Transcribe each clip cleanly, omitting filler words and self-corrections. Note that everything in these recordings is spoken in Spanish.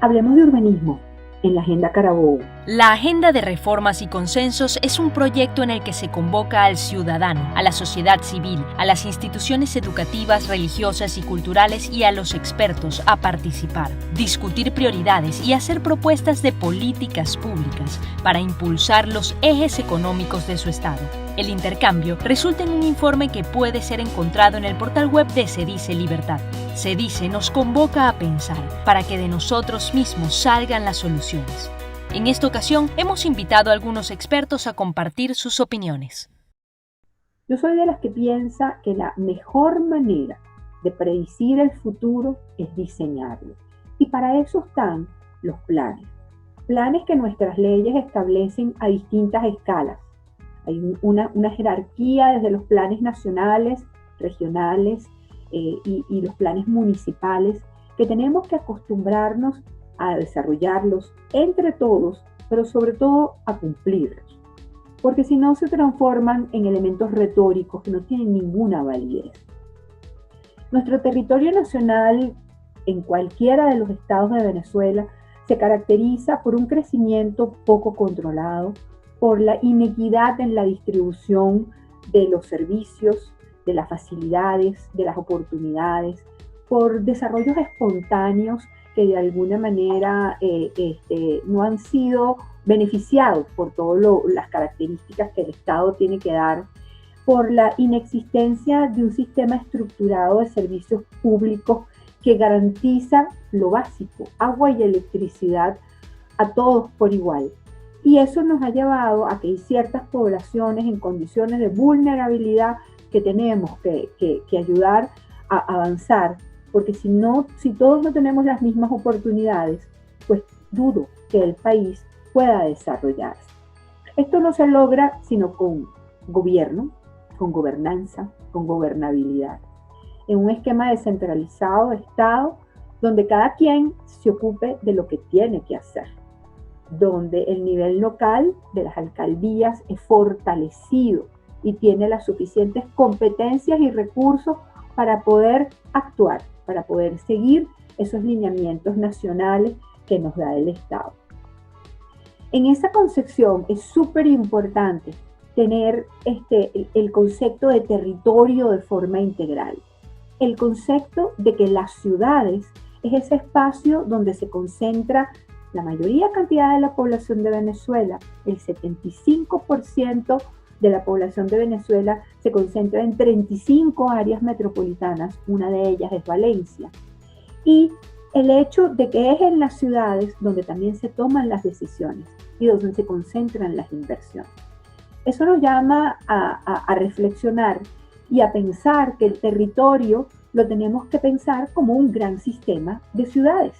Hablemos de urbanismo en la Agenda Carabobo. La Agenda de Reformas y Consensos es un proyecto en el que se convoca al ciudadano, a la sociedad civil, a las instituciones educativas, religiosas y culturales y a los expertos a participar, discutir prioridades y hacer propuestas de políticas públicas para impulsar los ejes económicos de su Estado. El intercambio resulta en un informe que puede ser encontrado en el portal web de CEDICE Libertad. CEDICE nos convoca a pensar para que de nosotros mismos salgan las soluciones. En esta ocasión hemos invitado a algunos expertos a compartir sus opiniones. Yo soy de las que piensa que la mejor manera de predecir el futuro es diseñarlo. Y para eso están los planes. Planes que nuestras leyes establecen a distintas escalas. Hay una jerarquía desde los planes nacionales, regionales y los planes municipales que tenemos que acostumbrarnos a desarrollarlos entre todos, pero sobre todo a cumplirlos. Porque si no se transforman en elementos retóricos que no tienen ninguna validez. Nuestro territorio nacional en cualquiera de los estados de Venezuela se caracteriza por un crecimiento poco controlado, por la inequidad en la distribución de los servicios, de las facilidades, de las oportunidades, por desarrollos espontáneos que de alguna manera no han sido beneficiados por todas las características que el Estado tiene que dar, por la inexistencia de un sistema estructurado de servicios públicos que garantiza lo básico, agua y electricidad a todos por igual. Y eso nos ha llevado a que hay ciertas poblaciones en condiciones de vulnerabilidad que tenemos que ayudar a avanzar, porque si todos no tenemos las mismas oportunidades, pues dudo que el país pueda desarrollarse. Esto no se logra sino con gobierno, con gobernanza, con gobernabilidad, en un esquema descentralizado de Estado, donde cada quien se ocupe de lo que tiene que hacer, donde el nivel local de las alcaldías es fortalecido y tiene las suficientes competencias y recursos para poder actuar, para poder seguir esos lineamientos nacionales que nos da el Estado. En esa concepción es súper importante tener el concepto de territorio de forma integral, el concepto de que las ciudades es ese espacio donde se concentra la mayoría cantidad de la población de Venezuela. El 75% de la población de Venezuela se concentra en 35 áreas metropolitanas, una de ellas es Valencia. Y el hecho de que es en las ciudades donde también se toman las decisiones y donde se concentran las inversiones. Eso nos llama a reflexionar y a pensar que el territorio lo tenemos que pensar como un gran sistema de ciudades,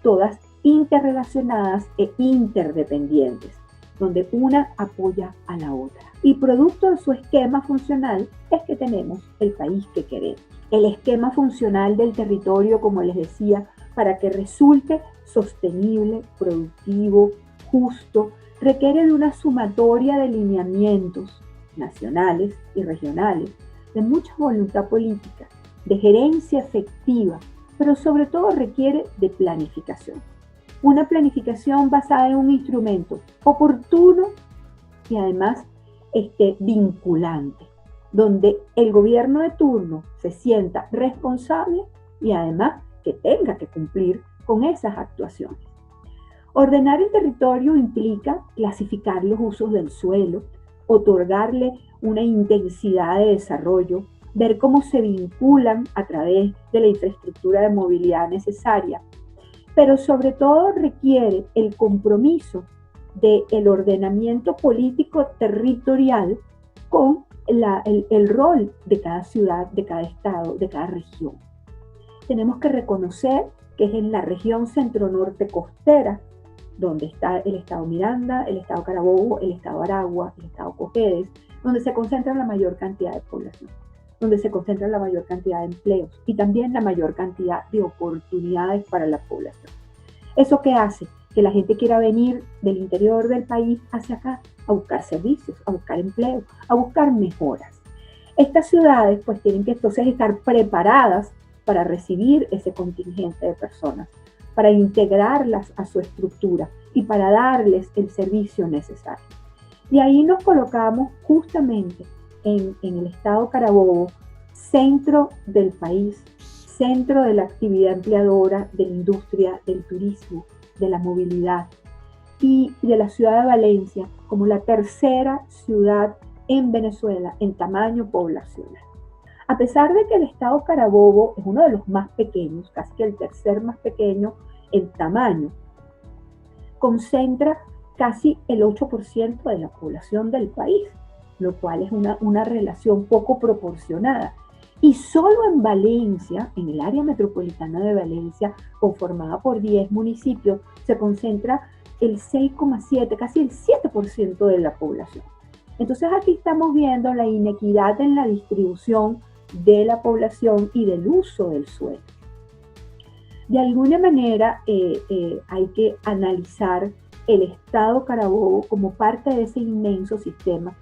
todas interrelacionadas e interdependientes, donde una apoya a la otra. Y producto de su esquema funcional es que tenemos el país que queremos. El esquema funcional del territorio, como les decía, para que resulte sostenible, productivo, justo, requiere de una sumatoria de lineamientos nacionales y regionales, de mucha voluntad política, de gerencia efectiva, pero sobre todo requiere de planificación. Una planificación basada en un instrumento oportuno y además vinculante, donde el gobierno de turno se sienta responsable y además que tenga que cumplir con esas actuaciones. Ordenar el territorio implica clasificar los usos del suelo, otorgarle una intensidad de desarrollo, ver cómo se vinculan a través de la infraestructura de movilidad necesaria, pero sobre todo requiere el compromiso del ordenamiento político territorial con el rol de cada ciudad, de cada estado, de cada región. Tenemos que reconocer que es en la región centro-norte costera, donde está el estado Miranda, el estado Carabobo, el estado Aragua, el estado Cojedes, donde se concentra la mayor cantidad de población, donde se concentra la mayor cantidad de empleos y también la mayor cantidad de oportunidades para la población. ¿Eso qué hace? Que la gente quiera venir del interior del país hacia acá a buscar servicios, a buscar empleo, a buscar mejoras. Estas ciudades tienen que entonces estar preparadas para recibir ese contingente de personas, para integrarlas a su estructura y para darles el servicio necesario. Y ahí nos colocamos justamente en el estado Carabobo, centro del país, centro de la actividad empleadora, de la industria, del turismo, de la movilidad y de la ciudad de Valencia como la tercera ciudad en Venezuela en tamaño poblacional. A pesar de que el estado Carabobo es uno de los más pequeños, casi que el tercer más pequeño en tamaño, concentra casi el 8% de la población del país, lo cual es una relación poco proporcionada. Y solo en Valencia, en el área metropolitana de Valencia, conformada por 10 municipios, se concentra el 6,7, casi el 7% de la población. Entonces aquí estamos viendo la inequidad en la distribución de la población y del uso del suelo. De alguna manera hay que analizar el estado Carabobo como parte de ese inmenso sistema.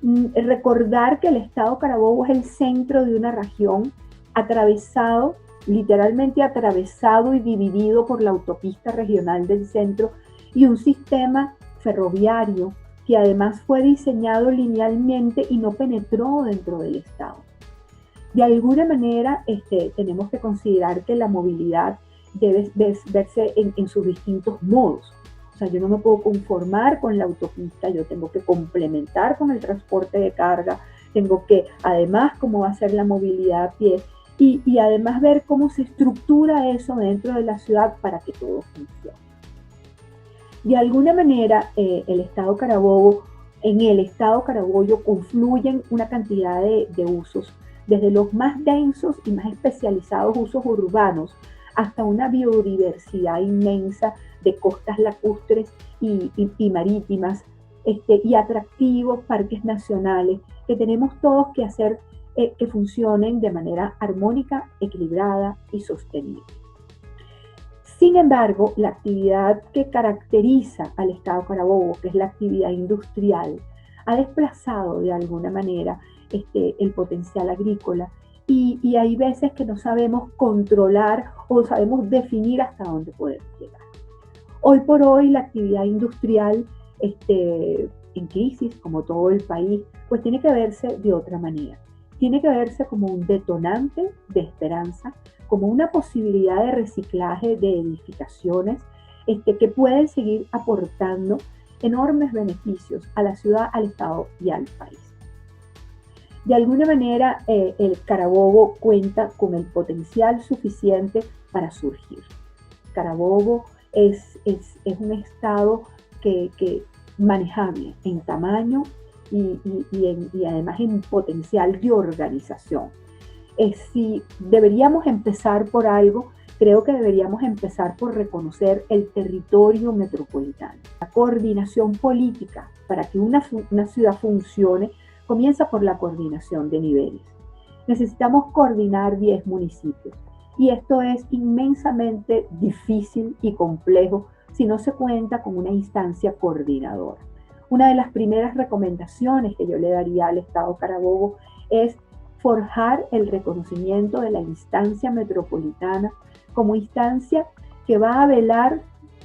Recordar que el estado Carabobo es el centro de una región atravesado, literalmente atravesado y dividido por la autopista regional del centro y un sistema ferroviario que además fue diseñado linealmente y no penetró dentro del estado. De alguna manera tenemos que considerar que la movilidad debe verse en sus distintos modos. O sea, yo no me puedo conformar con la autopista, yo tengo que complementar con el transporte de carga, tengo que, además, cómo va a ser la movilidad a pie y además ver cómo se estructura eso dentro de la ciudad para que todo funcione. De alguna manera, en el estado Carabobo confluyen una cantidad de usos, desde los más densos y más especializados usos urbanos hasta una biodiversidad inmensa de costas lacustres y marítimas y atractivos parques nacionales que tenemos todos que hacer que funcionen de manera armónica, equilibrada y sostenible. Sin embargo, la actividad que caracteriza al estado Carabobo, que es la actividad industrial, ha desplazado de alguna manera el potencial agrícola y hay veces que no sabemos controlar o sabemos definir hasta dónde podemos llegar. Hoy por hoy la actividad industrial en crisis, como todo el país, pues tiene que verse de otra manera. Tiene que verse como un detonante de esperanza, como una posibilidad de reciclaje de edificaciones que pueden seguir aportando enormes beneficios a la ciudad, al estado y al país. De alguna manera, el Carabobo cuenta con el potencial suficiente para surgir. Carabobo es un estado que manejable en tamaño y además en potencial de organización. Si deberíamos empezar por algo, creo que deberíamos empezar por reconocer el territorio metropolitano. La coordinación política para que una ciudad funcione comienza por la coordinación de niveles. Necesitamos coordinar 10 municipios y esto es inmensamente difícil y complejo si no se cuenta con una instancia coordinadora. Una de las primeras recomendaciones que yo le daría al Estado Carabobo es forjar el reconocimiento de la instancia metropolitana como instancia que va a velar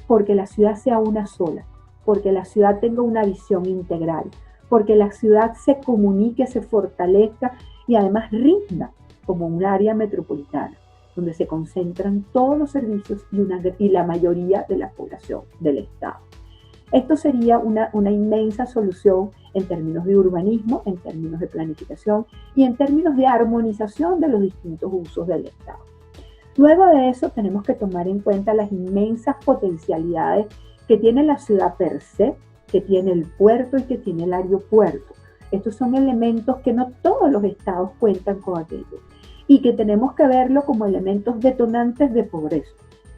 porque la ciudad sea una sola, porque la ciudad tenga una visión integral, porque la ciudad se comunique, se fortalezca y además rinda como un área metropolitana, donde se concentran todos los servicios y la mayoría de la población del Estado. Esto sería una inmensa solución en términos de urbanismo, en términos de planificación y en términos de armonización de los distintos usos del Estado. Luego de eso tenemos que tomar en cuenta las inmensas potencialidades que tiene la ciudad per se, que tiene el puerto y que tiene el aeropuerto. Estos son elementos que no todos los estados cuentan con aquello y que tenemos que verlo como elementos detonantes de progreso.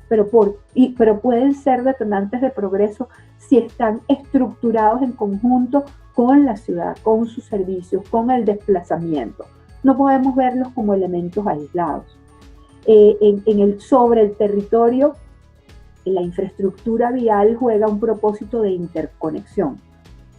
Pero pueden ser detonantes de progreso si están estructurados en conjunto con la ciudad, con sus servicios, con el desplazamiento. No podemos verlos como elementos aislados. Sobre el territorio, la infraestructura vial juega un propósito de interconexión,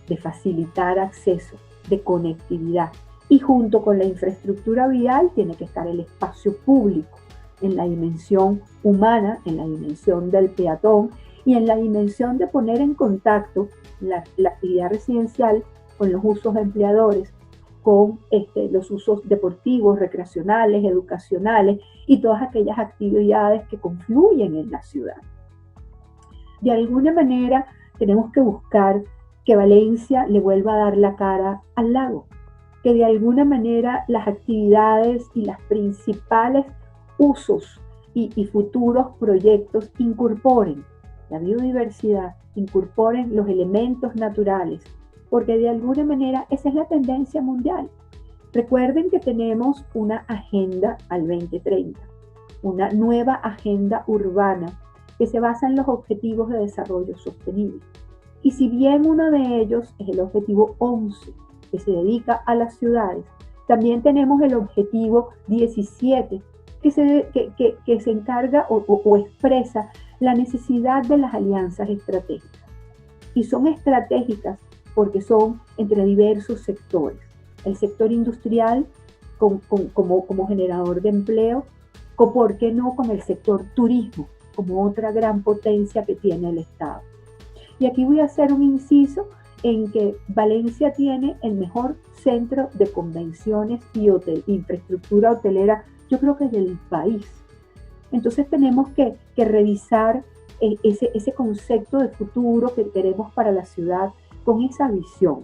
de facilitar acceso, de conectividad. Y junto con la infraestructura vial tiene que estar el espacio público, en la dimensión humana, en la dimensión del peatón y en la dimensión de poner en contacto la actividad residencial con los usos empleadores, con los usos deportivos, recreacionales, educacionales y todas aquellas actividades que confluyen en la ciudad. De alguna manera tenemos que buscar que Valencia le vuelva a dar la cara al lago, que de alguna manera las actividades y los principales usos y futuros proyectos incorporen la biodiversidad, incorporen los elementos naturales, porque de alguna manera esa es la tendencia mundial. Recuerden que tenemos una agenda al 2030, una nueva agenda urbana que se basa en los objetivos de desarrollo sostenible. Y si bien uno de ellos es el objetivo 11, que se dedica a las ciudades, también tenemos el objetivo 17, que se encarga o expresa la necesidad de las alianzas estratégicas. Y son estratégicas porque son entre diversos sectores. El sector industrial como generador de empleo, o por qué no con el sector turismo, como otra gran potencia que tiene el Estado. Y aquí voy a hacer un inciso en que Valencia tiene el mejor centro de convenciones y infraestructura hotelera, yo creo que del país. Entonces tenemos que revisar ese concepto de futuro que queremos para la ciudad con esa visión.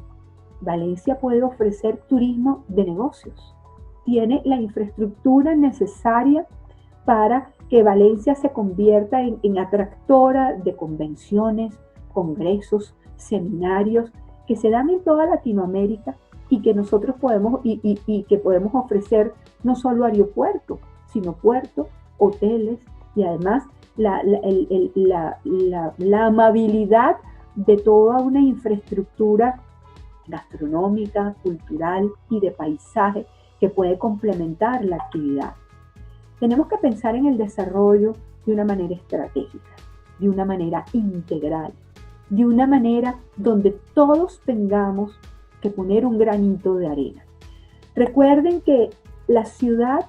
Valencia puede ofrecer turismo de negocios. Tiene la infraestructura necesaria para que Valencia se convierta en atractora de convenciones, congresos, seminarios que se dan en toda Latinoamérica y que nosotros podemos que podemos ofrecer no solo aeropuertos, sino puertos, hoteles y además la amabilidad de toda una infraestructura gastronómica, cultural y de paisaje que puede complementar la actividad. Tenemos que pensar en el desarrollo de una manera estratégica, de una manera integral, de una manera donde todos tengamos que poner un granito de arena. Recuerden que la ciudad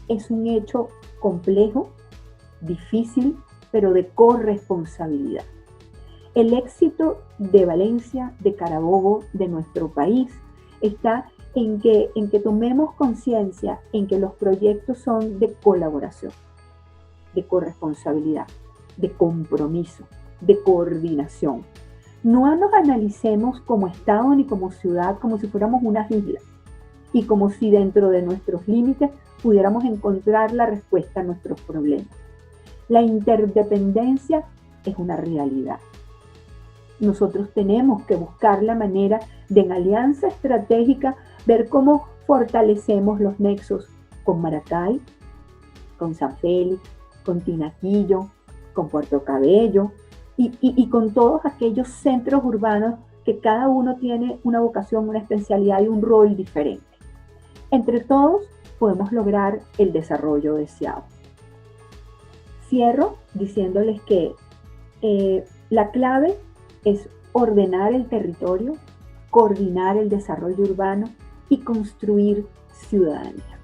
es un hecho complejo, difícil, pero de corresponsabilidad. El éxito de Valencia, de Carabobo, de nuestro país, está en que tomemos conciencia en que los proyectos son de colaboración, de corresponsabilidad, de compromiso, de coordinación. No nos analicemos como Estado ni como ciudad como si fuéramos unas islas y como si dentro de nuestros límites pudiéramos encontrar la respuesta a nuestros problemas. La interdependencia es una realidad. Nosotros tenemos que buscar la manera de, en alianza estratégica, ver cómo fortalecemos los nexos con Maracay, con San Félix, con Tinaquillo, con Puerto Cabello y con todos aquellos centros urbanos que cada uno tiene una vocación, una especialidad y un rol diferente. Entre todos podemos lograr el desarrollo deseado. Cierro diciéndoles que la clave es ordenar el territorio, coordinar el desarrollo urbano y construir ciudadanía.